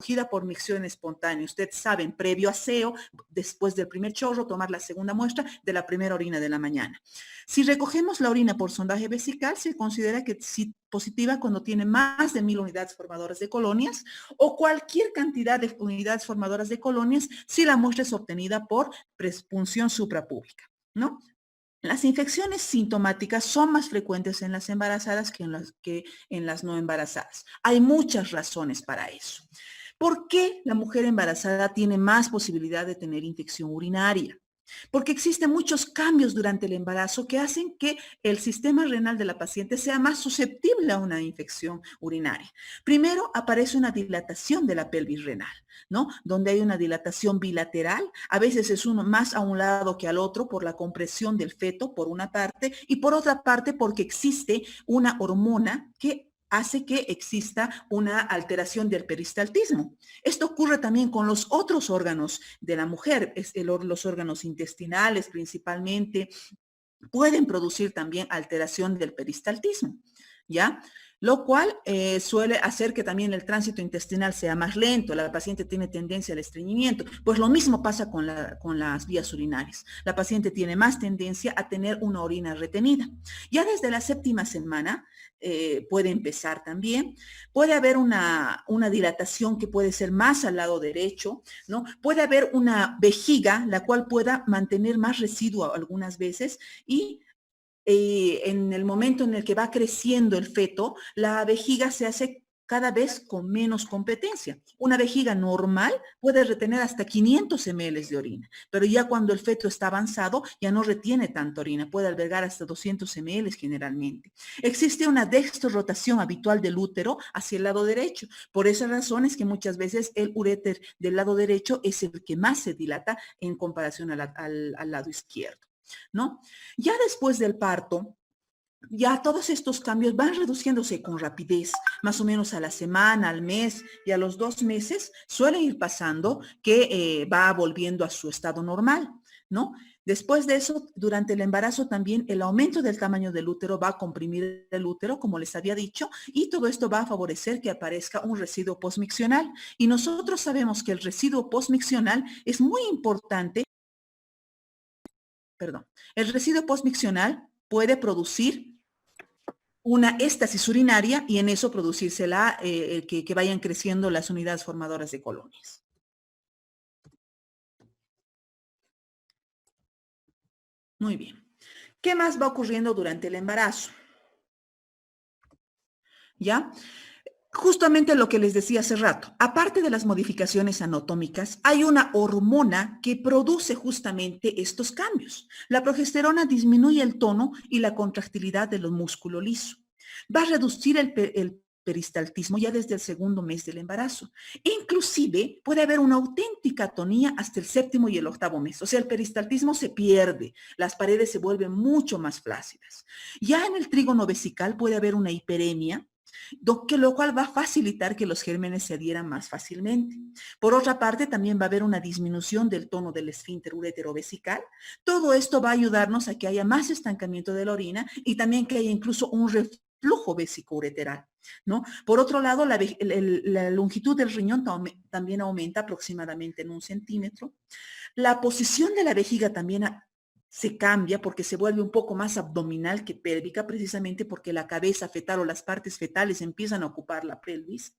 recogida por micción espontánea. Ustedes saben, previo aseo, después del primer chorro, tomar la segunda muestra de la primera orina de la mañana. Si recogemos la orina por sondaje vesical, se considera que sí positiva cuando tiene más de 1000 unidades formadoras de colonias o cualquier cantidad de unidades formadoras de colonias si la muestra es obtenida por prespunción suprapúbica, ¿no? Las infecciones sintomáticas son más frecuentes en las embarazadas que en las no embarazadas. Hay muchas razones para eso. ¿Por qué la mujer embarazada tiene más posibilidad de tener infección urinaria? Porque existen muchos cambios durante el embarazo que hacen que el sistema renal de la paciente sea más susceptible a una infección urinaria. Primero, aparece una dilatación de la pelvis renal, ¿no? Donde hay una dilatación bilateral, a veces es uno más a un lado que al otro por la compresión del feto, por una parte, y por otra parte porque existe una hormona que hace que exista una alteración del peristaltismo. Esto ocurre también con los otros órganos de la mujer, los órganos intestinales principalmente, pueden producir también alteración del peristaltismo, ¿ya? Lo cual suele hacer que también el tránsito intestinal sea más lento, la paciente tiene tendencia al estreñimiento. Pues lo mismo pasa con las vías urinarias. La paciente tiene más tendencia a tener una orina retenida. Ya desde la 7ª semana puede empezar también. Puede haber una dilatación que puede ser más al lado derecho, ¿no? Puede haber una vejiga, la cual pueda mantener más residuo algunas veces y en el momento en el que va creciendo el feto, la vejiga se hace cada vez con menos competencia. Una vejiga normal puede retener hasta 500 ml de orina, pero ya cuando el feto está avanzado ya no retiene tanta orina, puede albergar hasta 200 ml generalmente. Existe una dextrorotación habitual del útero hacia el lado derecho. Por esas razones que muchas veces el uréter del lado derecho es el que más se dilata en comparación al lado izquierdo, ¿no? Ya después del parto, ya todos estos cambios van reduciéndose con rapidez, más o menos a la semana, al mes y a los 2 meses suele ir pasando que va volviendo a su estado normal, ¿no? Después de eso, durante el embarazo también el aumento del tamaño del útero va a comprimir el útero, como les había dicho, y todo esto va a favorecer que aparezca un residuo postmiccional. Y nosotros sabemos que el residuo postmiccional es muy importante. Perdón, el residuo postmiccional puede producir una éstasis urinaria y en eso producirse que vayan creciendo las unidades formadoras de colonias. Muy bien. ¿Qué más va ocurriendo durante el embarazo? ¿Ya? Justamente lo que les decía hace rato, aparte de las modificaciones anatómicas, hay una hormona que produce justamente estos cambios. La progesterona disminuye el tono y la contractilidad de los músculos lisos. Va a reducir el peristaltismo ya desde el 2º mes del embarazo. Inclusive puede haber una auténtica atonía hasta el 7º y el 8º mes. O sea, el peristaltismo se pierde, las paredes se vuelven mucho más flácidas. Ya en el trígono vesical puede haber una hiperemia, lo cual va a facilitar que los gérmenes se adhieran más fácilmente. Por otra parte, también va a haber una disminución del tono del esfínter ureterovesical. Todo esto va a ayudarnos a que haya más estancamiento de la orina y también que haya incluso un reflujo vesicoureteral, ¿no? Por otro lado, la longitud del riñón también aumenta aproximadamente en 1 centímetro. La posición de la vejiga también se cambia porque se vuelve un poco más abdominal que pélvica, precisamente porque la cabeza fetal o las partes fetales empiezan a ocupar la pelvis.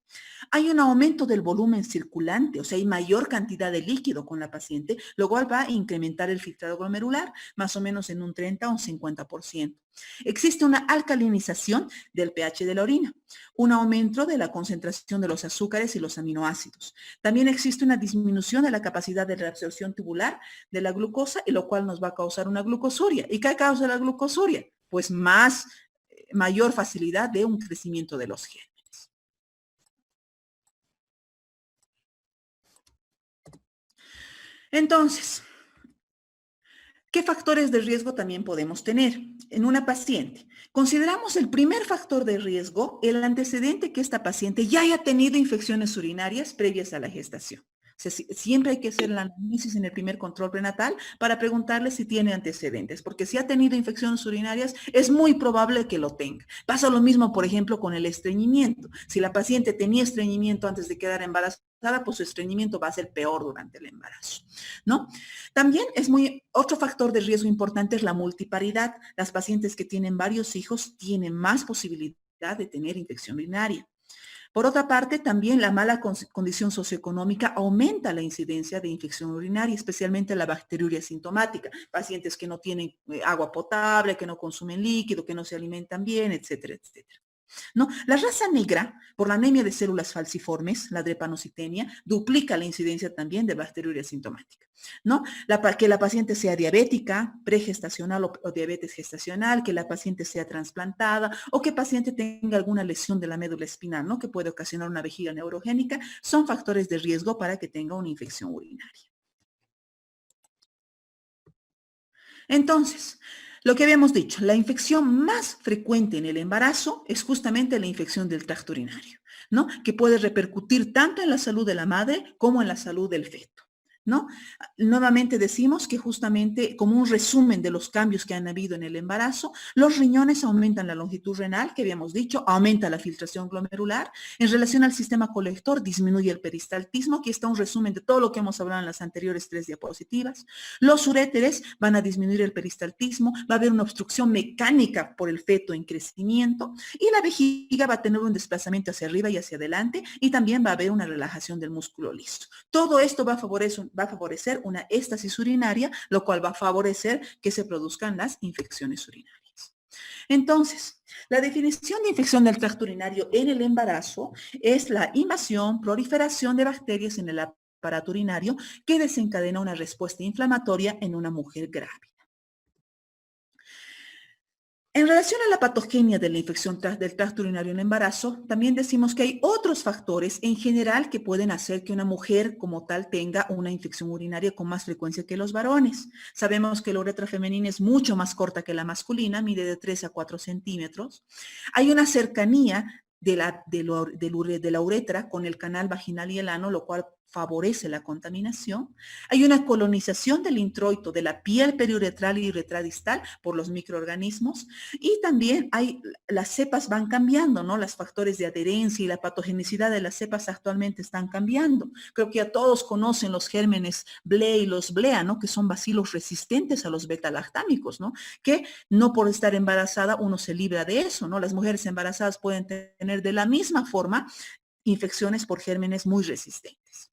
Hay un aumento del volumen circulante, o sea, hay mayor cantidad de líquido con la paciente, lo cual va a incrementar el filtrado glomerular, más o menos en un 30 o un 50%. Existe una alcalinización del pH de la orina, un aumento de la concentración de los azúcares y los aminoácidos. También existe una disminución de la capacidad de reabsorción tubular de la glucosa, y lo cual nos va a causar una glucosuria. ¿Y qué causa la glucosuria? Pues mayor facilidad de un crecimiento de los genes. Entonces, ¿qué factores de riesgo también podemos tener en una paciente? Consideramos el primer factor de riesgo el antecedente que esta paciente ya haya tenido infecciones urinarias previas a la gestación. O sea, siempre hay que hacer la análisis en el primer control prenatal para preguntarle si tiene antecedentes, porque si ha tenido infecciones urinarias, es muy probable que lo tenga. Pasa lo mismo, por ejemplo, con el estreñimiento. Si la paciente tenía estreñimiento antes de quedar embarazada, pues su estreñimiento va a ser peor durante el embarazo, ¿no? También otro factor de riesgo importante es la multiparidad. Las pacientes que tienen varios hijos tienen más posibilidad de tener infección urinaria. Por otra parte, también la mala condición socioeconómica aumenta la incidencia de infección urinaria, especialmente la bacteriuria sintomática. Pacientes que no tienen agua potable, que no consumen líquido, que no se alimentan bien, etcétera, etcétera. ¿No? La raza negra, por la anemia de células falciformes, la drepanocitemia, duplica la incidencia también de bacteriuria sintomática, ¿no? Que la paciente sea diabética, pregestacional o diabetes gestacional, que la paciente sea trasplantada o que el paciente tenga alguna lesión de la médula espinal, ¿no? Que puede ocasionar una vejiga neurogénica, son factores de riesgo para que tenga una infección urinaria. Entonces, lo que habíamos dicho, la infección más frecuente en el embarazo es justamente la infección del tracto urinario, ¿no? Que puede repercutir tanto en la salud de la madre como en la salud del feto, ¿no? Nuevamente decimos que justamente como un resumen de los cambios que han habido en el embarazo, los riñones aumentan la longitud renal, que habíamos dicho, aumenta la filtración glomerular. En relación al sistema colector, disminuye el peristaltismo. Aquí está un resumen de todo lo que hemos hablado en las anteriores 3 diapositivas. Los uréteres van a disminuir el peristaltismo, va a haber una obstrucción mecánica por el feto en crecimiento y la vejiga va a tener un desplazamiento hacia arriba y hacia adelante y también va a haber una relajación del músculo liso. Todo esto va a favorecer una éstasis urinaria, lo cual va a favorecer que se produzcan las infecciones urinarias. Entonces, la definición de infección del tracto urinario en el embarazo es la invasión, proliferación de bacterias en el aparato urinario que desencadena una respuesta inflamatoria en una mujer grávida. En relación a la patogenia de la infección del tracto urinario en el embarazo, también decimos que hay otros factores en general que pueden hacer que una mujer como tal tenga una infección urinaria con más frecuencia que los varones. Sabemos que la uretra femenina es mucho más corta que la masculina, mide de 3 a 4 centímetros. Hay una cercanía de la uretra con el canal vaginal y el ano, lo cual favorece la contaminación. Hay una colonización del introito de la piel periuretral y retradistal por los microorganismos y también las cepas van cambiando, ¿no? Los factores de adherencia y la patogenicidad de las cepas actualmente están cambiando. Creo que ya todos conocen los gérmenes BLE y los BLEA, ¿no? Que son bacilos resistentes a los beta-lactámicos, ¿no? Que no por estar embarazada uno se libra de eso, ¿no? Las mujeres embarazadas pueden tener de la misma forma infecciones por gérmenes muy resistentes.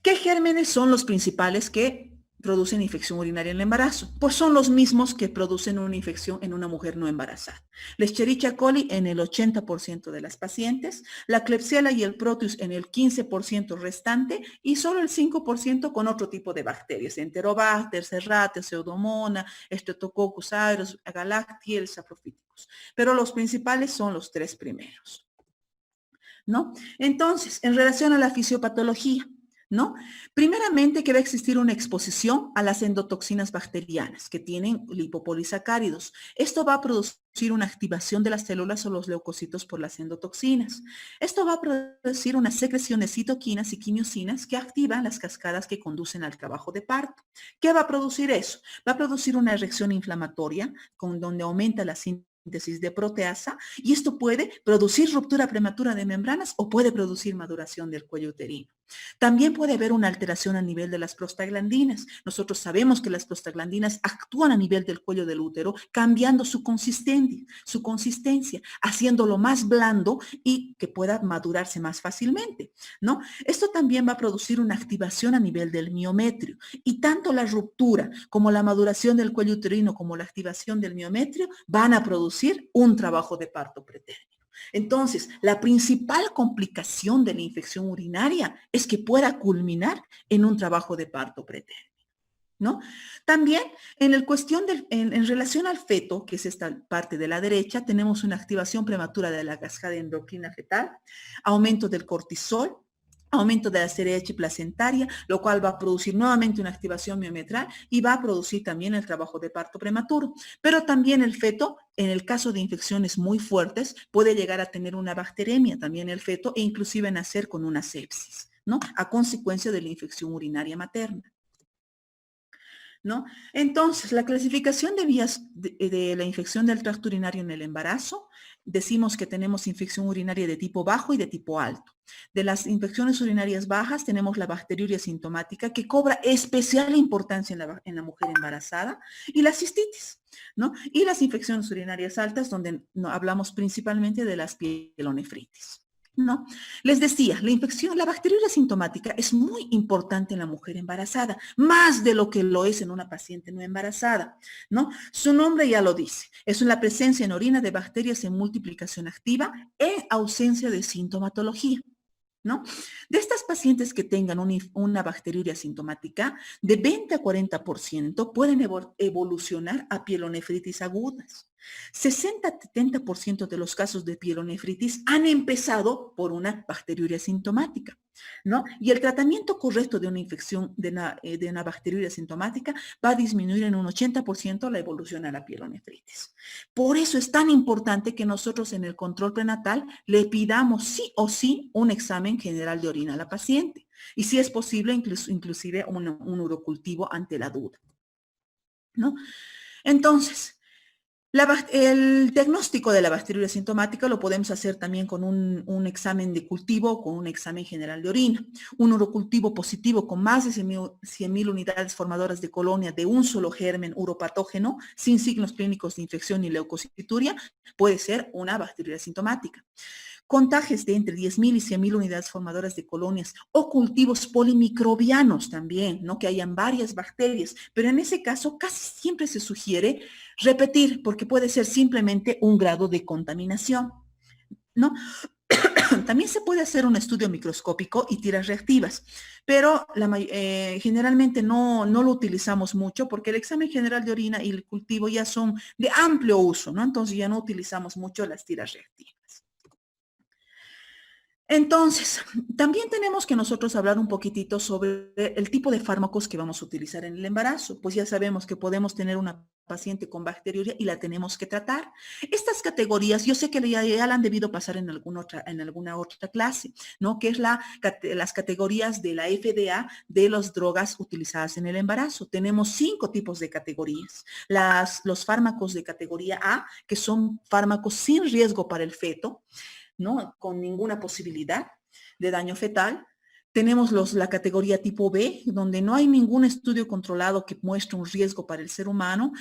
¿Qué gérmenes son los principales que producen infección urinaria en el embarazo? Pues son los mismos que producen una infección en una mujer no embarazada. La Escherichia coli en el 80% de las pacientes, la Klebsiella y el Proteus en el 15% restante y solo el 5% con otro tipo de bacterias, Enterobacter, Serratia, Pseudomonas, Streptococcus aureus, Galactiel, Saprophyticus. Pero los principales son los 3 primeros, ¿no? Entonces, en relación a la fisiopatología, ¿no? Primeramente que va a existir una exposición a las endotoxinas bacterianas que tienen lipopolisacáridos. Esto va a producir una activación de las células o los leucocitos por las endotoxinas. Esto va a producir una secreción de citoquinas y quimiosinas que activan las cascadas que conducen al trabajo de parto. ¿Qué va a producir eso? Va a producir una reacción inflamatoria donde aumenta la síntesis de proteasa y esto puede producir ruptura prematura de membranas o puede producir maduración del cuello uterino. También puede haber una alteración a nivel de las prostaglandinas. Nosotros sabemos que las prostaglandinas actúan a nivel del cuello del útero, cambiando su consistencia, haciéndolo más blando y que pueda madurarse más fácilmente, ¿no? Esto también va a producir una activación a nivel del miometrio y tanto la ruptura como la maduración del cuello uterino como la activación del miometrio van a producir un trabajo de parto pretérmino. Entonces, la principal complicación de la infección urinaria es que pueda culminar en un trabajo de parto pretérmino, ¿no? También en relación al feto, que es esta parte de la derecha, tenemos una activación prematura de la cascada endocrina fetal, aumento del cortisol, aumento de la CRH placentaria, lo cual va a producir nuevamente una activación miometral y va a producir también el trabajo de parto prematuro. Pero también el feto, en el caso de infecciones muy fuertes, puede llegar a tener una bacteremia también el feto e inclusive nacer con una sepsis, ¿no? A consecuencia de la infección urinaria materna, ¿no? Entonces, la clasificación de vías de la infección del tracto urinario en el embarazo decimos que tenemos infección urinaria de tipo bajo y de tipo alto. De las infecciones urinarias bajas tenemos la bacteriuria sintomática, que cobra especial importancia en la mujer embarazada, y la cistitis, ¿no? Y las infecciones urinarias altas, donde hablamos principalmente de las pielonefritis, ¿no? Les decía, la bacteriuria sintomática es muy importante en la mujer embarazada, más de lo que lo es en una paciente no embarazada, ¿no? Su nombre ya lo dice, es la presencia en orina de bacterias en multiplicación activa en ausencia de sintomatología, ¿no? De estas pacientes que tengan una bacteriuria sintomática, de 20 a 40% pueden evolucionar a pielonefritis agudas. 60 a 70% de los casos de pielonefritis han empezado por una bacteriuria sintomática, ¿no? Y el tratamiento correcto de una infección de una bacteriuria sintomática va a disminuir en un 80% la evolución a la pielonefritis. Por eso es tan importante que nosotros en el control prenatal le pidamos sí o sí un examen general de orina a la paciente. Y si es posible, inclusive un urocultivo ante la duda, ¿no? Entonces, el diagnóstico de la bacteriuria sintomática lo podemos hacer también con un examen de cultivo o con un examen general de orina. Un urocultivo positivo con más de 100.000 unidades formadoras de colonia de un solo germen uropatógeno sin signos clínicos de infección ni leucocituria puede ser una bacteriuria sintomática. Contagios de entre 10.000 y 100.000 unidades formadoras de colonias o cultivos polimicrobianos también, ¿no? Que hayan varias bacterias, pero en ese caso casi siempre se sugiere repetir porque puede ser simplemente un grado de contaminación, ¿no? También se puede hacer un estudio microscópico y tiras reactivas, pero generalmente no lo utilizamos mucho porque el examen general de orina y el cultivo ya son de amplio uso, ¿no? Entonces ya no utilizamos mucho las tiras reactivas. Entonces, también tenemos que nosotros hablar un poquitito sobre el tipo de fármacos que vamos a utilizar en el embarazo. Pues ya sabemos que podemos tener una paciente con bacteriuria y la tenemos que tratar. Estas categorías, yo sé que ya la han debido pasar en alguna otra clase, ¿no? Que es las categorías de la FDA de las drogas utilizadas en el embarazo. Tenemos 5 tipos de categorías. Los fármacos de categoría A, que son fármacos sin riesgo para el feto, ¿no? Con ninguna posibilidad de daño fetal. Tenemos la categoría tipo B, donde no hay ningún estudio controlado que muestre un riesgo para el ser humano.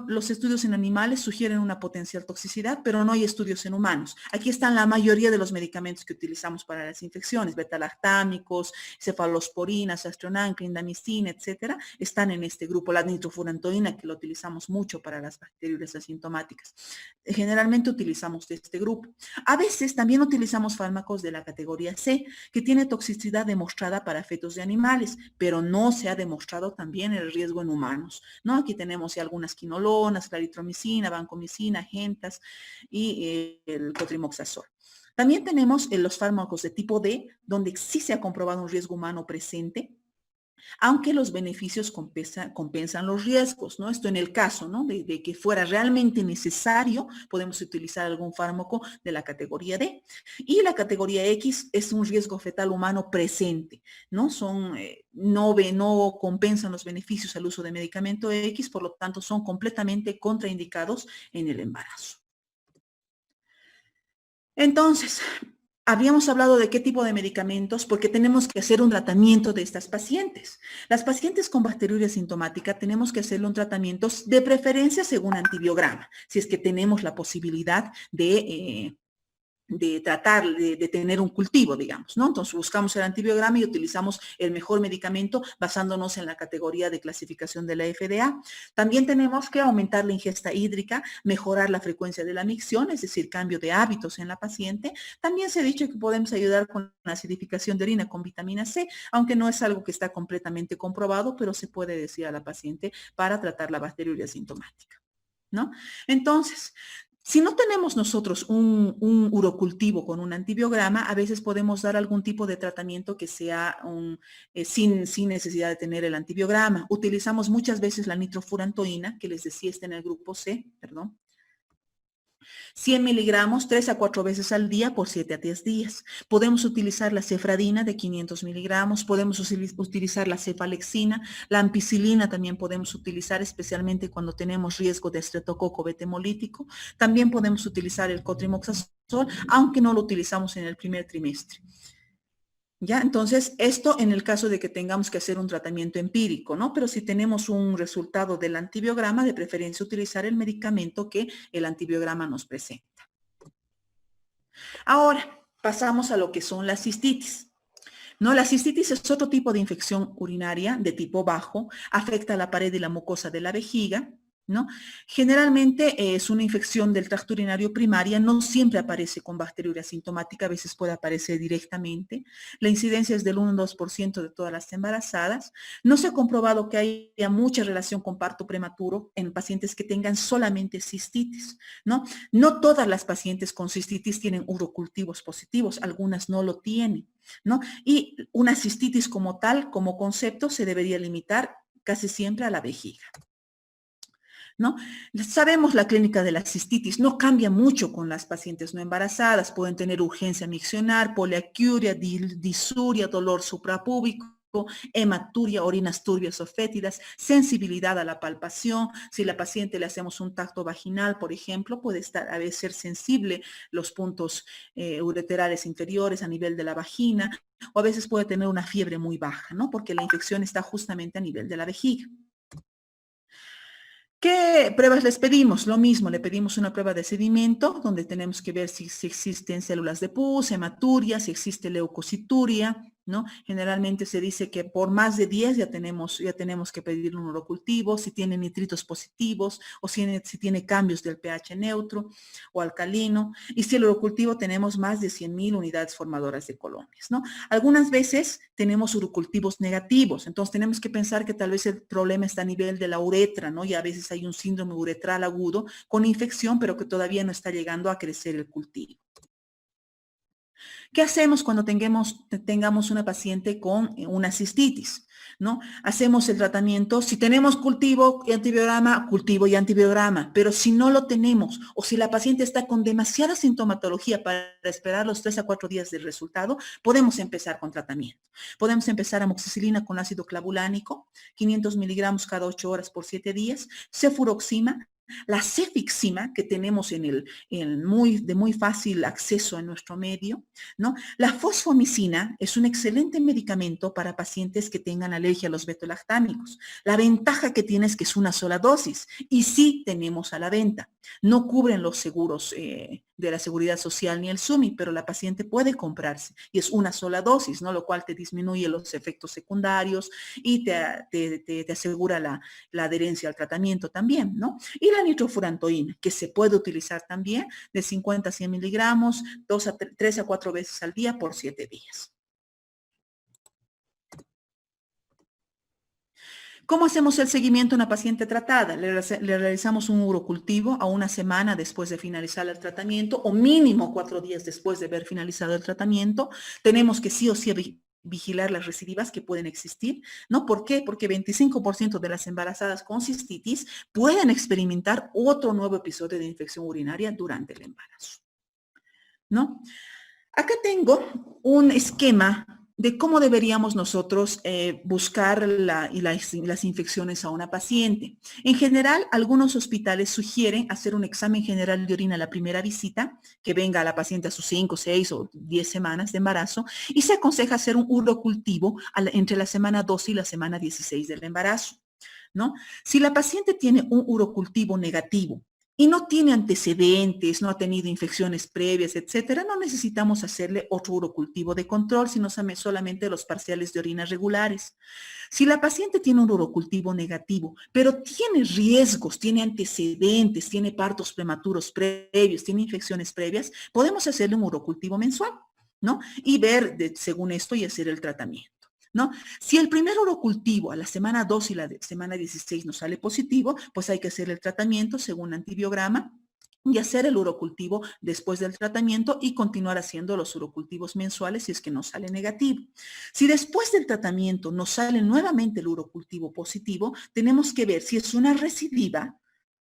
Los estudios en animales sugieren una potencial toxicidad, pero no hay estudios en humanos. Aquí están la mayoría de los medicamentos que utilizamos para las infecciones, betalactámicos, cefalosporinas, astronam, clindamicina, etcétera, están en este grupo. La nitrofurantoína, que lo utilizamos mucho para las bacterias asintomáticas. Generalmente utilizamos de este grupo. A veces también utilizamos fármacos de la categoría C, que tiene toxicidad demostrada para fetos de animales, pero no se ha demostrado también el riesgo en humanos, ¿no? Aquí tenemos ya algunas quinolonas, claritromicina, vancomicina, gentas y el cotrimoxazol. También tenemos los fármacos de tipo D, donde sí se ha comprobado un riesgo humano presente, aunque los beneficios compensan los riesgos, ¿no? Esto en el caso, ¿no? De que fuera realmente necesario, podemos utilizar algún fármaco de la categoría D. Y la categoría X es un riesgo fetal humano presente, ¿no? No compensan los beneficios al uso de medicamento X, por lo tanto son completamente contraindicados en el embarazo. Entonces, habíamos hablado de qué tipo de medicamentos, porque tenemos que hacer un tratamiento de estas pacientes. Las pacientes con bacteriuria sintomática tenemos que hacerle un tratamiento de preferencia según antibiograma, si es que tenemos la posibilidad de tratar de tener un cultivo, digamos, ¿no? Entonces buscamos el antibiograma y utilizamos el mejor medicamento basándonos en la categoría de clasificación de la FDA. También tenemos que aumentar la ingesta hídrica, mejorar la frecuencia de la micción, es decir, cambio de hábitos en la paciente. También se ha dicho que podemos ayudar con la acidificación de orina con vitamina C, aunque no es algo que está completamente comprobado, pero se puede decir a la paciente para tratar la bacteriuria sintomática, ¿no? Entonces, si no tenemos nosotros un urocultivo con un antibiograma, a veces podemos dar algún tipo de tratamiento que sea sin necesidad de tener el antibiograma. Utilizamos muchas veces la nitrofurantoína, que les decía está en el grupo C, perdón. 100 miligramos 3 a 4 veces al día por 7 a 10 días. Podemos utilizar la cefradina de 500 miligramos, podemos utilizar la cefalexina, la ampicilina también podemos utilizar, especialmente cuando tenemos riesgo de estreptococo beta-hemolítico. También podemos utilizar el cotrimoxazol, aunque no lo utilizamos en el primer trimestre. ¿Ya? Entonces, esto en el caso de que tengamos que hacer un tratamiento empírico, ¿no? Pero si tenemos un resultado del antibiograma, de preferencia utilizar el medicamento que el antibiograma nos presenta. Ahora, pasamos a lo que son las cistitis. No, la cistitis es otro tipo de infección urinaria de tipo bajo, afecta a la pared y la mucosa de la vejiga, ¿no? Generalmente es una infección del tracto urinario primaria, no siempre aparece con bacteriuria sintomática, a veces puede aparecer directamente. La incidencia es del 1 o 2% de todas las embarazadas. No se ha comprobado que haya mucha relación con parto prematuro en pacientes que tengan solamente cistitis, ¿no? No todas las pacientes con cistitis tienen urocultivos positivos, algunas no lo tienen, ¿no? Y una cistitis como tal, como concepto, se debería limitar casi siempre a la vejiga, ¿no? Sabemos la clínica de la cistitis, no cambia mucho con las pacientes no embarazadas, pueden tener urgencia miccional, poliacuria, disuria, dolor suprapúbico, hematuria, orinas turbias o fétidas, sensibilidad a la palpación. Si la paciente le hacemos un tacto vaginal, por ejemplo, puede a veces ser sensible los puntos ureterales inferiores a nivel de la vagina, o a veces puede tener una fiebre muy baja, ¿no? Porque la infección está justamente a nivel de la vejiga. ¿Qué pruebas les pedimos? Lo mismo, le pedimos una prueba de sedimento, donde tenemos que ver si existen células de pus, hematuria, si existe leucocituria, ¿no? Generalmente se dice que por más de 10 ya tenemos que pedir un urocultivo, si tiene nitritos positivos o si tiene cambios del pH neutro o alcalino, y si el urocultivo tenemos más de 100.000 unidades formadoras de colonias, ¿no? Algunas veces tenemos urocultivos negativos, entonces tenemos que pensar que tal vez el problema está a nivel de la uretra, ¿no? Y a veces hay un síndrome uretral agudo con infección, pero que todavía no está llegando a crecer el cultivo. ¿Qué hacemos cuando tengamos una paciente con una cistitis? ¿No? Hacemos el tratamiento, si tenemos cultivo y antibiograma, pero si no lo tenemos o si la paciente está con demasiada sintomatología para esperar los 3 a 4 días del resultado, podemos empezar con tratamiento. Podemos empezar amoxicilina con ácido clavulánico, 500 miligramos cada 8 horas por 7 días, cefuroxima, la cefixima, que tenemos de muy fácil acceso en nuestro medio, ¿no? La fosfomicina es un excelente medicamento para pacientes que tengan alergia a los betolactámicos. La ventaja que tiene es que es una sola dosis y sí tenemos a la venta. No cubren los seguros de la Seguridad Social ni el SUMI, pero la paciente puede comprarse y es una sola dosis, ¿no? Lo cual te disminuye los efectos secundarios y te asegura la adherencia al tratamiento también, ¿no? Y la nitrofurantoína, que se puede utilizar también de 50 a 100 miligramos, 3 a 4 veces al día por 7 días. ¿Cómo hacemos el seguimiento a una paciente tratada? Le realizamos un urocultivo a una semana después de finalizar el tratamiento o mínimo 4 días después de haber finalizado el tratamiento. Tenemos que sí o sí vigilar las recidivas que pueden existir, ¿no? ¿Por qué? Porque 25% de las embarazadas con cistitis pueden experimentar otro nuevo episodio de infección urinaria durante el embarazo, ¿no? Acá tengo un esquema de cómo deberíamos nosotros buscar las infecciones a una paciente. En general, algunos hospitales sugieren hacer un examen general de orina a la primera visita, que venga a la paciente a sus 5, 6 o 10 semanas de embarazo, y se aconseja hacer un urocultivo entre la semana 12 y la semana 16 del embarazo, ¿no? Si la paciente tiene un urocultivo negativo, y no tiene antecedentes, no ha tenido infecciones previas, etcétera, no necesitamos hacerle otro urocultivo de control, sino solamente los parciales de orina regulares. Si la paciente tiene un urocultivo negativo, pero tiene riesgos, tiene antecedentes, tiene partos prematuros previos, tiene infecciones previas, podemos hacerle un urocultivo mensual, ¿no? Y ver, según esto, y hacer el tratamiento, ¿no? Si el primer urocultivo a la semana 2 y la semana 16 nos sale positivo, pues hay que hacer el tratamiento según antibiograma y hacer el urocultivo después del tratamiento y continuar haciendo los urocultivos mensuales si es que nos sale negativo. Si después del tratamiento nos sale nuevamente el urocultivo positivo, tenemos que ver si es una recidiva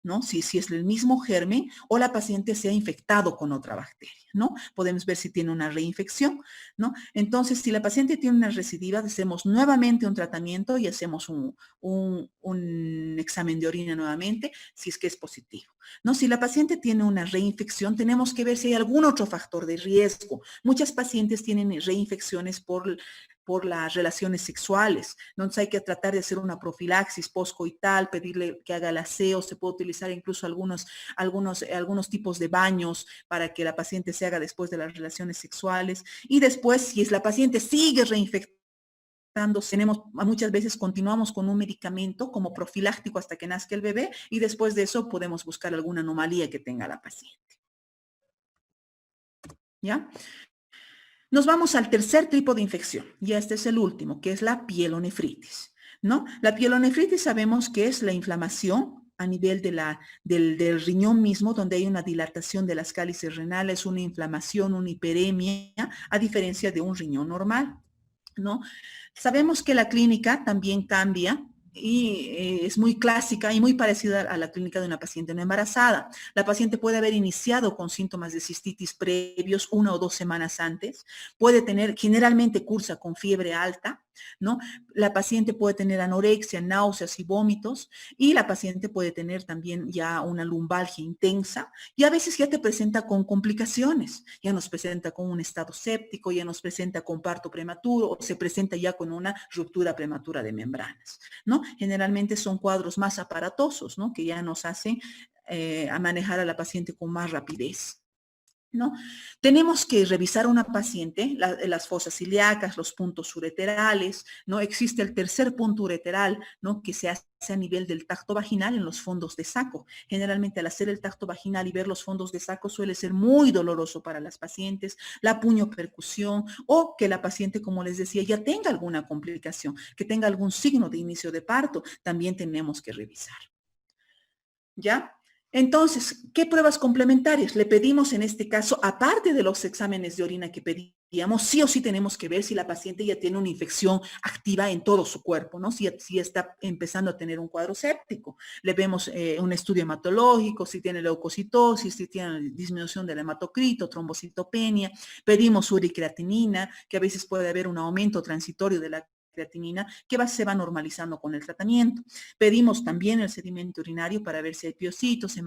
¿no? Si es el mismo germen o la paciente se ha infectado con otra bacteria, ¿no? Podemos ver si tiene una reinfección, ¿no? Entonces, si la paciente tiene una recidiva, hacemos nuevamente un tratamiento y hacemos un examen de orina nuevamente, si es que es positivo, ¿no? Si la paciente tiene una reinfección, tenemos que ver si hay algún otro factor de riesgo. Muchas pacientes tienen reinfecciones por las relaciones sexuales. Entonces hay que tratar de hacer una profilaxis postcoital, pedirle que haga el aseo, se puede utilizar incluso algunos tipos de baños para que la paciente se haga después de las relaciones sexuales. Y después, si es la paciente sigue reinfectando, muchas veces continuamos con un medicamento como profiláctico hasta que nazca el bebé y después de eso podemos buscar alguna anomalía que tenga la paciente. ¿Ya? Nos vamos al tercer tipo de infección, y este es el último, que es la pielonefritis, ¿no? La pielonefritis sabemos que es la inflamación a nivel del riñón mismo, donde hay una dilatación de las cálices renales, una inflamación, una hiperemia, a diferencia de un riñón normal, ¿no? Sabemos que la clínica también cambia y es muy clásica y muy parecida a la clínica de una paciente no embarazada. La paciente puede haber iniciado con síntomas de cistitis previos 1 o 2 semanas antes, puede tener, generalmente cursa con fiebre alta, ¿no? La paciente puede tener anorexia, náuseas y vómitos, y la paciente puede tener también ya una lumbalgia intensa, y a veces ya te presenta con complicaciones, ya nos presenta con un estado séptico, ya nos presenta con parto prematuro, o se presenta ya con una ruptura prematura de membranas, ¿no? Generalmente son cuadros más aparatosos, ¿no? Que ya nos hacen a manejar a la paciente con más rapidez, ¿no? Tenemos que revisar a una paciente, las fosas ilíacas, los puntos ureterales, ¿no? Existe el tercer punto ureteral, ¿no? Que se hace a nivel del tacto vaginal en los fondos de saco. Generalmente al hacer el tacto vaginal y ver los fondos de saco suele ser muy doloroso para las pacientes, la puñopercusión o que la paciente, como les decía, ya tenga alguna complicación, que tenga algún signo de inicio de parto, también tenemos que revisar. ¿Ya? Entonces, ¿qué pruebas complementarias? Le pedimos en este caso, aparte de los exámenes de orina que pedíamos, sí o sí tenemos que ver si la paciente ya tiene una infección activa en todo su cuerpo, ¿no? Si está empezando a tener un cuadro séptico. Le vemos un estudio hematológico, si tiene leucocitosis, si tiene disminución del hematocrito, trombocitopenia. Pedimos uricreatinina, que a veces puede haber un aumento transitorio de la creatinina que se va normalizando con el tratamiento. Pedimos también el sedimento urinario para ver si hay piocitos,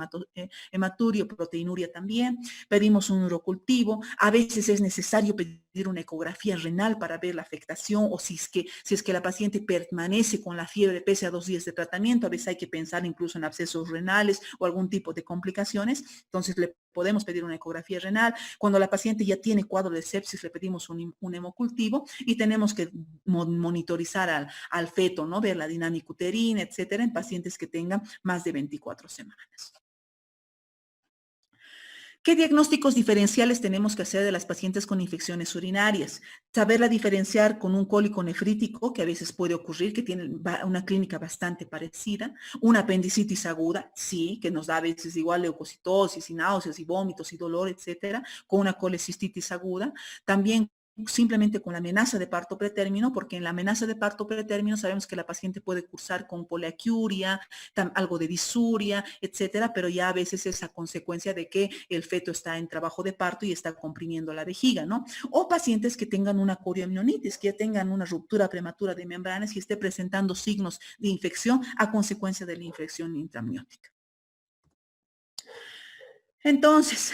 hematurio, proteinuria también. Pedimos un urocultivo. A veces es necesario pedir una ecografía renal para ver la afectación o si es que la paciente permanece con la fiebre pese a 2 días de tratamiento. A veces hay que pensar incluso en abscesos renales o algún tipo de complicaciones. Entonces le podemos pedir una ecografía renal. Cuando la paciente ya tiene cuadro de sepsis, le pedimos un hemocultivo y tenemos que monitorizar al feto, ¿no? Ver la dinámica uterina, etcétera, en pacientes que tengan más de 24 semanas. ¿Qué diagnósticos diferenciales tenemos que hacer de las pacientes con infecciones urinarias? Saberla diferenciar con un cólico nefrítico, que a veces puede ocurrir, que tiene una clínica bastante parecida, una apendicitis aguda, sí, que nos da a veces igual leucocitosis y náuseas y vómitos y dolor, etcétera, con una colecistitis aguda. También simplemente con la amenaza de parto pretérmino, porque en la amenaza de parto pretérmino sabemos que la paciente puede cursar con poliaquiuria, algo de disuria, etcétera, pero ya a veces es a consecuencia de que el feto está en trabajo de parto y está comprimiendo la vejiga, ¿no? O pacientes que tengan una corioamnionitis, que ya tengan una ruptura prematura de membranas y esté presentando signos de infección a consecuencia de la infección intraamniótica. Entonces,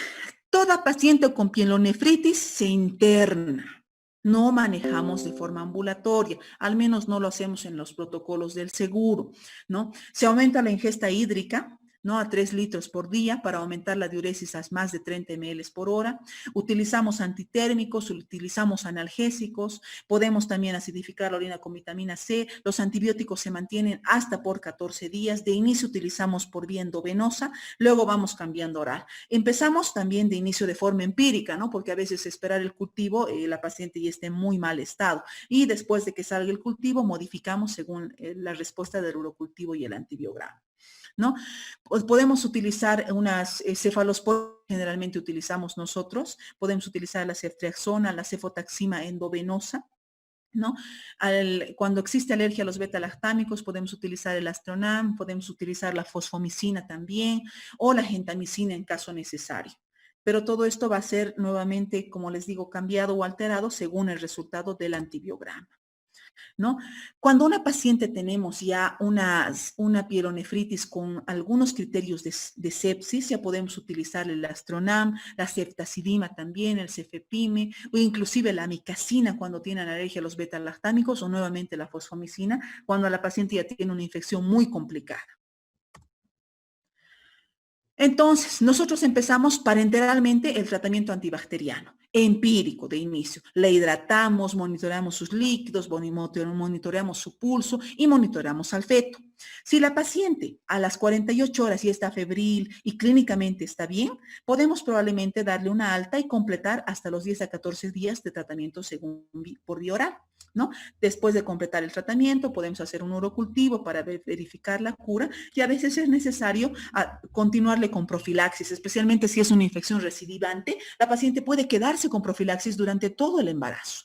toda paciente con pielonefritis se interna. No manejamos de forma ambulatoria, al menos no lo hacemos en los protocolos del seguro, ¿no? Se aumenta la ingesta hídrica, ¿no? A 3 litros por día para aumentar la diuresis a más de 30 ml por hora. Utilizamos antitérmicos, utilizamos analgésicos, podemos también acidificar la orina con vitamina C. Los antibióticos se mantienen hasta por 14 días. De inicio utilizamos por vía endovenosa, luego vamos cambiando oral. Empezamos también de inicio de forma empírica, ¿no? Porque a veces esperar el cultivo, la paciente ya está en muy mal estado. Y después de que salga el cultivo, modificamos según la respuesta del urocultivo y el antibiograma, ¿no? Pues podemos utilizar unas cefalosporas, generalmente utilizamos nosotros. Podemos utilizar la ceftriaxona, la cefotaxima endovenosa. ¿no? Cuando existe alergia a los beta-lactámicos, podemos utilizar el Astronam, podemos utilizar la fosfomicina también, o la gentamicina en caso necesario. Pero todo esto va a ser nuevamente, como les digo, cambiado o alterado según el resultado del antibiograma, ¿no? Cuando una paciente tenemos ya una pielonefritis con algunos criterios de sepsis, ya podemos utilizar el Astronam, la ceftazidima también, el cefepime, o inclusive la amicacina cuando tienen alergia a los beta-lactámicos, o nuevamente la fosfomicina cuando la paciente ya tiene una infección muy complicada. Entonces, nosotros empezamos parenteralmente el tratamiento antibacteriano, empírico de inicio. La hidratamos, monitoreamos sus líquidos, monitoreamos su pulso y monitoreamos al feto. Si la paciente a las 48 horas ya está febril y clínicamente está bien, podemos probablemente darle una alta y completar hasta los 10 a 14 días de tratamiento por vía oral, ¿no? Después de completar el tratamiento, podemos hacer un urocultivo para verificar la cura y a veces es necesario continuarle con profilaxis, especialmente si es una infección recidivante. La paciente puede quedarse con profilaxis durante todo el embarazo,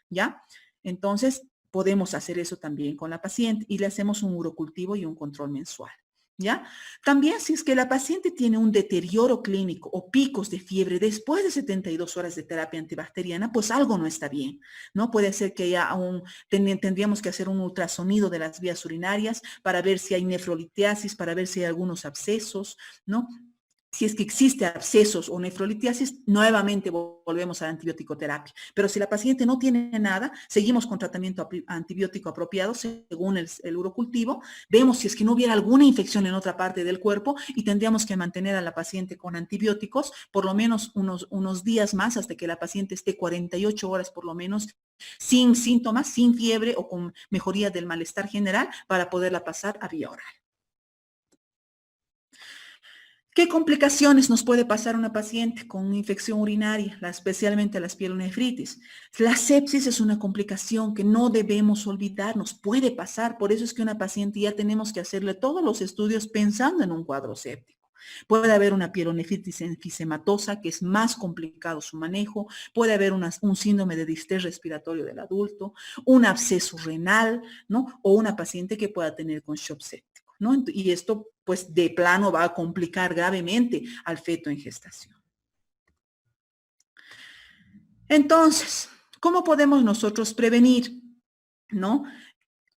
¿ya? Entonces, podemos hacer eso también con la paciente y le hacemos un urocultivo y un control mensual. ¿Ya? También si es que la paciente tiene un deterioro clínico o picos de fiebre después de 72 horas de terapia antibacteriana, pues algo no está bien, ¿no? Puede ser que ya tendríamos que hacer un ultrasonido de las vías urinarias para ver si hay nefrolitiasis, para ver si hay algunos abscesos, ¿no? Si es que existe abscesos o nefrolitiasis, nuevamente volvemos a la antibiótico terapia. Pero si la paciente no tiene nada, seguimos con tratamiento antibiótico apropiado según el urocultivo. Vemos si es que no hubiera alguna infección en otra parte del cuerpo y tendríamos que mantener a la paciente con antibióticos por lo menos unos días más hasta que la paciente esté 48 horas por lo menos sin síntomas, sin fiebre o con mejoría del malestar general para poderla pasar a vía oral. ¿Qué complicaciones nos puede pasar a una paciente con infección urinaria, especialmente las pielonefritis? La sepsis es una complicación que no debemos olvidar, nos puede pasar, por eso es que una paciente ya tenemos que hacerle todos los estudios pensando en un cuadro séptico. Puede haber una pielonefritis enfisematosa, que es más complicado su manejo, puede haber un síndrome de distrés respiratorio del adulto, un absceso renal, ¿no? O una paciente que pueda tener con shock séptico, ¿no? Y esto pues de plano va a complicar gravemente al feto en gestación. Entonces, ¿cómo podemos nosotros prevenir? ¿No?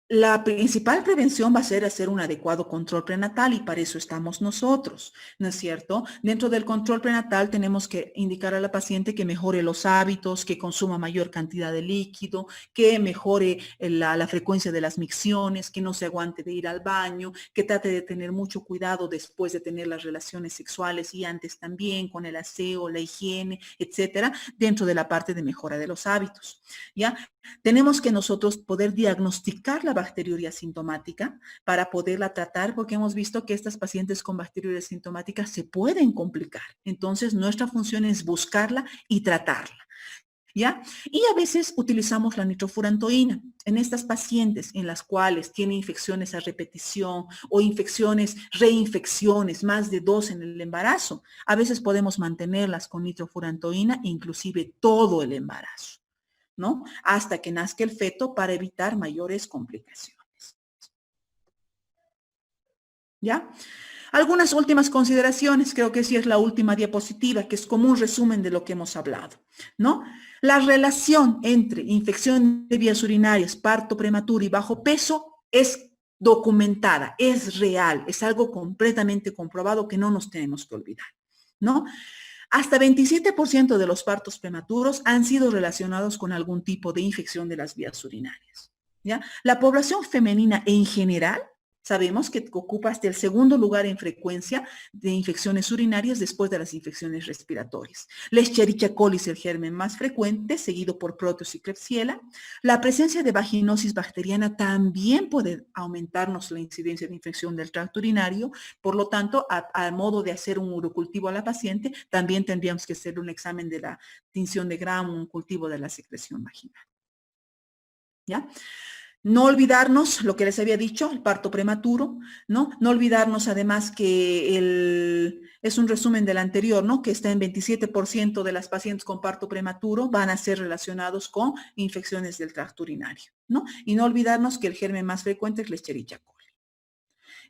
La principal prevención va a ser hacer un adecuado control prenatal y para eso estamos nosotros, ¿no es cierto? Dentro del control prenatal tenemos que indicar a la paciente que mejore los hábitos, que consuma mayor cantidad de líquido, que mejore la frecuencia de las micciones, que no se aguante de ir al baño, que trate de tener mucho cuidado después de tener las relaciones sexuales y antes también con el aseo, la higiene, etcétera, dentro de la parte de mejora de los hábitos, ¿ya? Tenemos que nosotros poder diagnosticar la bacteriuria sintomática para poderla tratar, porque hemos visto que estas pacientes con bacteriuria sintomática se pueden complicar. Entonces, nuestra función es buscarla y tratarla, ¿ya? Y a veces utilizamos la nitrofurantoína en estas pacientes en las cuales tienen infecciones a repetición o reinfecciones, más de 2 en el embarazo. A veces podemos mantenerlas con nitrofurantoína, inclusive todo el embarazo, ¿no? Hasta que nazca el feto para evitar mayores complicaciones. ¿Ya? Algunas últimas consideraciones, creo que sí es la última diapositiva, que es como un resumen de lo que hemos hablado, ¿no? La relación entre infección de vías urinarias, parto prematuro y bajo peso es documentada, es real, es algo completamente comprobado que no nos tenemos que olvidar, ¿no? Hasta 27% de los partos prematuros han sido relacionados con algún tipo de infección de las vías urinarias, ¿ya? La población femenina en general, sabemos que ocupa hasta el segundo lugar en frecuencia de infecciones urinarias después de las infecciones respiratorias. La Escherichia coli es el germen más frecuente, seguido por Proteus y Klebsiella. La presencia de vaginosis bacteriana también puede aumentarnos la incidencia de infección del tracto urinario. Por lo tanto, a modo de hacer un urocultivo a la paciente, también tendríamos que hacer un examen de la tinción de Gram, un cultivo de la secreción vaginal. ¿Ya? No olvidarnos lo que les había dicho, el parto prematuro, ¿no? No olvidarnos además que es un resumen del anterior, ¿no? Que está en 27% de las pacientes con parto prematuro van a ser relacionados con infecciones del tracto urinario, ¿no? Y no olvidarnos que el germen más frecuente es Escherichia coli.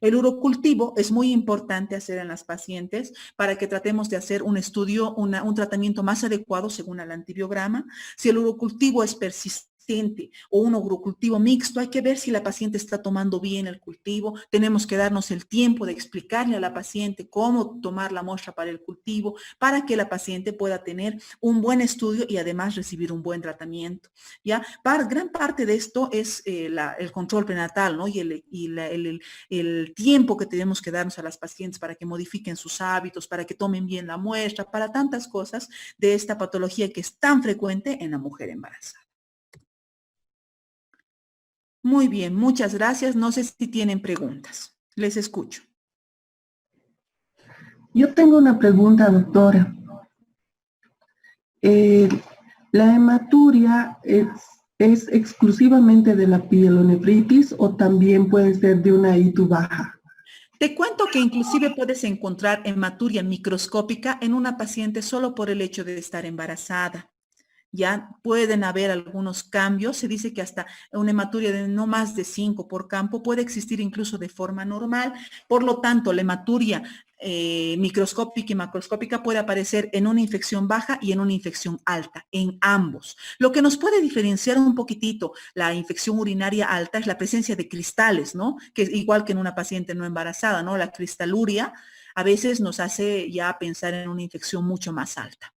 El urocultivo es muy importante hacer en las pacientes para que tratemos de hacer un estudio, un tratamiento más adecuado según el antibiograma. Si el urocultivo es persistente o un urocultivo mixto, hay que ver si la paciente está tomando bien el cultivo. Tenemos que darnos el tiempo de explicarle a la paciente cómo tomar la muestra para el cultivo, para que la paciente pueda tener un buen estudio y además recibir un buen tratamiento. ¿Ya? Gran parte de esto es el control prenatal, ¿no? El tiempo que tenemos que darnos a las pacientes para que modifiquen sus hábitos, para que tomen bien la muestra, para tantas cosas de esta patología que es tan frecuente en la mujer embarazada. Muy bien, muchas gracias. No sé si tienen preguntas. Les escucho. Yo tengo una pregunta, doctora. ¿La hematuria es exclusivamente de la pielonefritis o también puede ser de una ITU baja? Te cuento que inclusive puedes encontrar hematuria microscópica en una paciente solo por el hecho de estar embarazada. Ya pueden haber algunos cambios, se dice que hasta una hematuria de no más de 5 por campo puede existir incluso de forma normal, por lo tanto la hematuria microscópica y macroscópica puede aparecer en una infección baja y en una infección alta, en ambos. Lo que nos puede diferenciar un poquitito la infección urinaria alta es la presencia de cristales, ¿no? Que es igual que en una paciente no embarazada, ¿no? La cristaluria a veces nos hace ya pensar en una infección mucho más alta.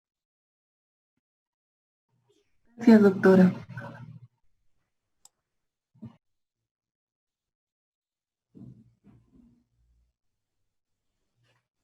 Gracias, doctora.